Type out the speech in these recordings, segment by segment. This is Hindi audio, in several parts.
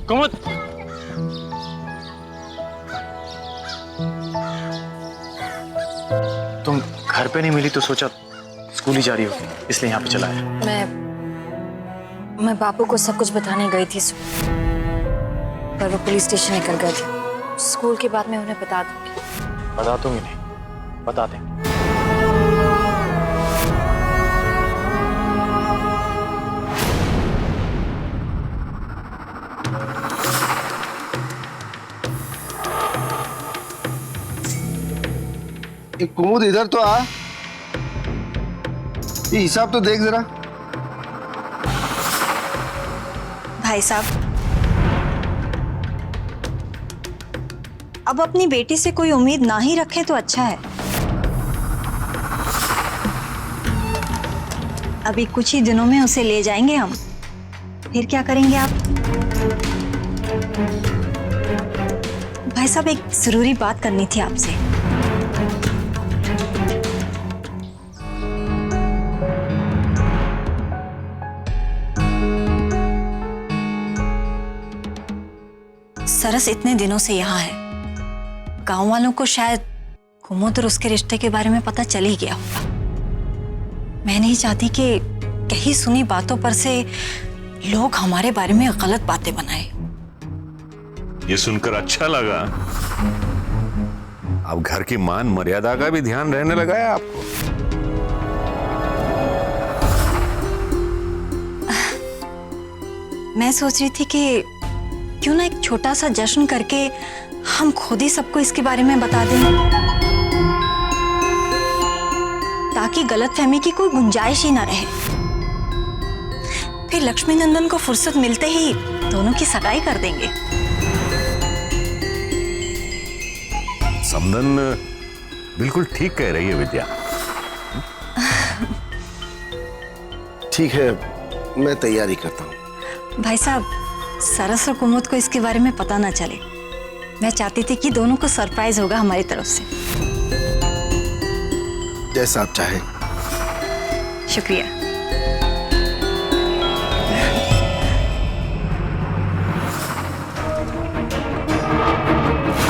कुमुद, तुम घर पे नहीं मिली तो सोचा स्कूल ही जा रही होगी, इसलिए यहाँ पे चला आया। मैं बापू को सब कुछ बताने गई थी, पर वो पुलिस स्टेशन निकल गए थे। स्कूल के बाद मैं उन्हें बता दूंगी। बता दूंगी नहीं, बता देंगे। एक कुमुद इधर तो आ, ये हिसाब तो देख जरा। भाई साहब, अब अपनी बेटी से कोई उम्मीद ना ही रखे तो अच्छा है। अभी कुछ ही दिनों में उसे ले जाएंगे हम, फिर क्या करेंगे आप? भाई साहब, एक जरूरी बात करनी थी आपसे। सरस इतने दिनों से यहाँ है, गांव वालों को शायद कुमुद और उसके रिश्ते के बारे में पता चल ही गया होगा। मैं नहीं चाहती कि कहीं सुनी बातों पर से लोग हमारे बारे में गलत बातें बनाए। ये सुनकर अच्छा लगा। अब घर की मान मर्यादा का भी ध्यान रहने लगा है आपको। मैं सोच रही थी कि क्यों ना एक छोटा सा जश्न करके हम खुद ही सबको इसके बारे में बता दें, ताकि गलतफहमी की कोई गुंजाइश ही ना रहे। फिर लक्ष्मी नंदन को फुर्सत मिलते ही दोनों की सगाई कर देंगे। समदन बिल्कुल ठीक कह रही है विद्या। ठीक है, मैं तैयारी करता हूँ। भाई साहब, सरस और कुमुद को इसके बारे में पता ना चले। मैं चाहती थी कि दोनों को सरप्राइज होगा हमारी तरफ से। जैसा आप चाहें। शुक्रिया।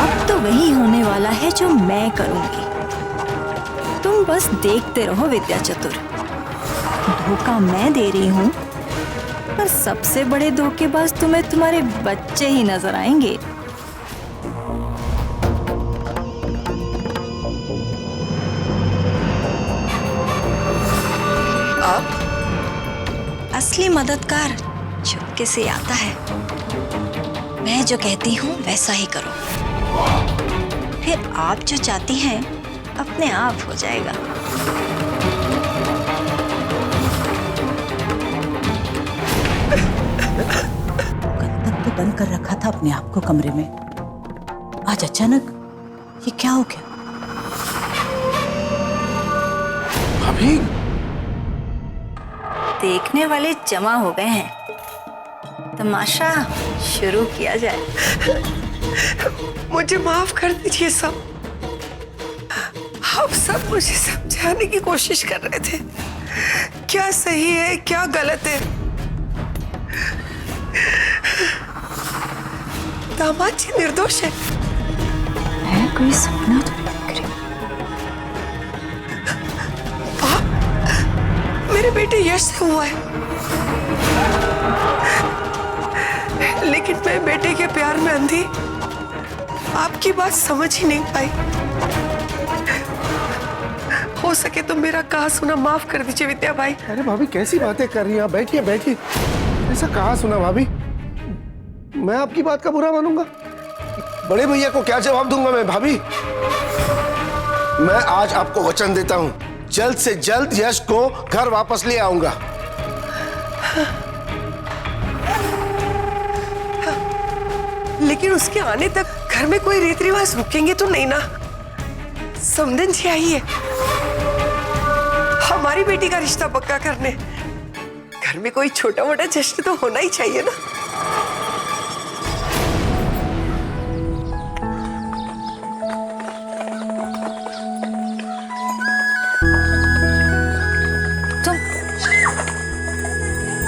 अब तो वही होने वाला है जो मैं करूंगी। तुम बस देखते रहो विद्या चतुर। धोखा मैं दे रही हूँ, पर सबसे बड़े धोखेबाज तुम्हें तुम्हारे बच्चे ही नजर आएंगे। अब असली मददगार चुपके से आता है। मैं जो कहती हूँ वैसा ही करो, फिर आप जो चाहती हैं अपने आप हो जाएगा। तो बंद कर रखा था अपने आप को कमरे में, आज अचानक ये क्या हो गया? भाभी, देखने वाले जमा हो गए हैं, तमाशा शुरू किया जाए। मुझे माफ कर दीजिए सब। आप सब मुझे समझाने की कोशिश कर रहे थे, क्या सही है क्या गलत है। दामाद जी निर्दोष है। मैं कोई सपना तो नहीं देख रही। मेरे बेटे यश से हुआ है, लेकिन मैं बेटे के प्यार में अंधी आपकी बात समझ ही नहीं पाई। हो सके तो मेरा कहा सुना माफ कर दीजिए विद्या भाई। अरे भाभी, कैसी बातें कर रही हैं आप? बैठिए बैठिए। ऐसा कहा सुना भाभी? मैं आपकी बात का बुरा मानूंगा? बड़े भैया को क्या जवाब दूंगा मैं भाभी? मैं आज आपको वचन देता हूं, जल्द से जल्द यश को घर वापस ले आऊंगा। लेकिन उसके आने तक घर में कोई रीति रिवाज रुकेंगे तो नहीं ना? समदन जी आई है हमारी बेटी का रिश्ता पक्का करने। घर में कोई छोटा मोटा जश्न तो होना ही चाहिए ना।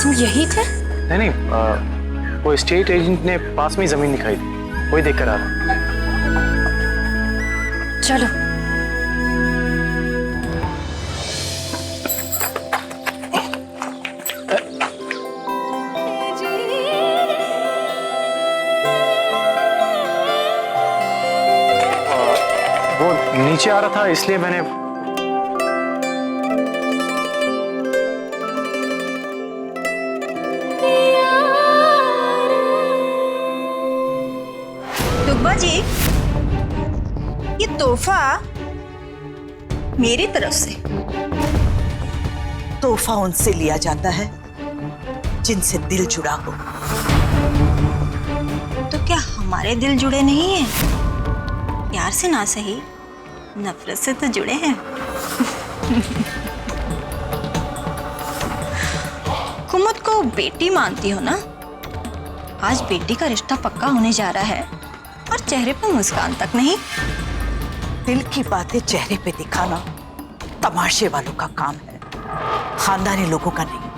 तुम यही थे? नहीं, वो स्टेट एजेंट ने पास में ही जमीन दिखाई थी, वही देखकर आ रहा। चलो। वो नीचे आ रहा था इसलिए मैंने। दुग्बा जी, ये तोहफा मेरी तरफ से। तोहफा उनसे लिया जाता है जिनसे दिल जुड़ा हो। तो क्या हमारे दिल जुड़े नहीं हैं? प्यार से ना सही, नफरत से तो जुड़े हैं। कुमुद को बेटी मानती हो ना? आज बेटी का रिश्ता पक्का होने जा रहा है और चेहरे पर मुस्कान तक नहीं। दिल की बातें चेहरे पे दिखाना तमाशे वालों का काम है, खानदानी लोगों का नहीं।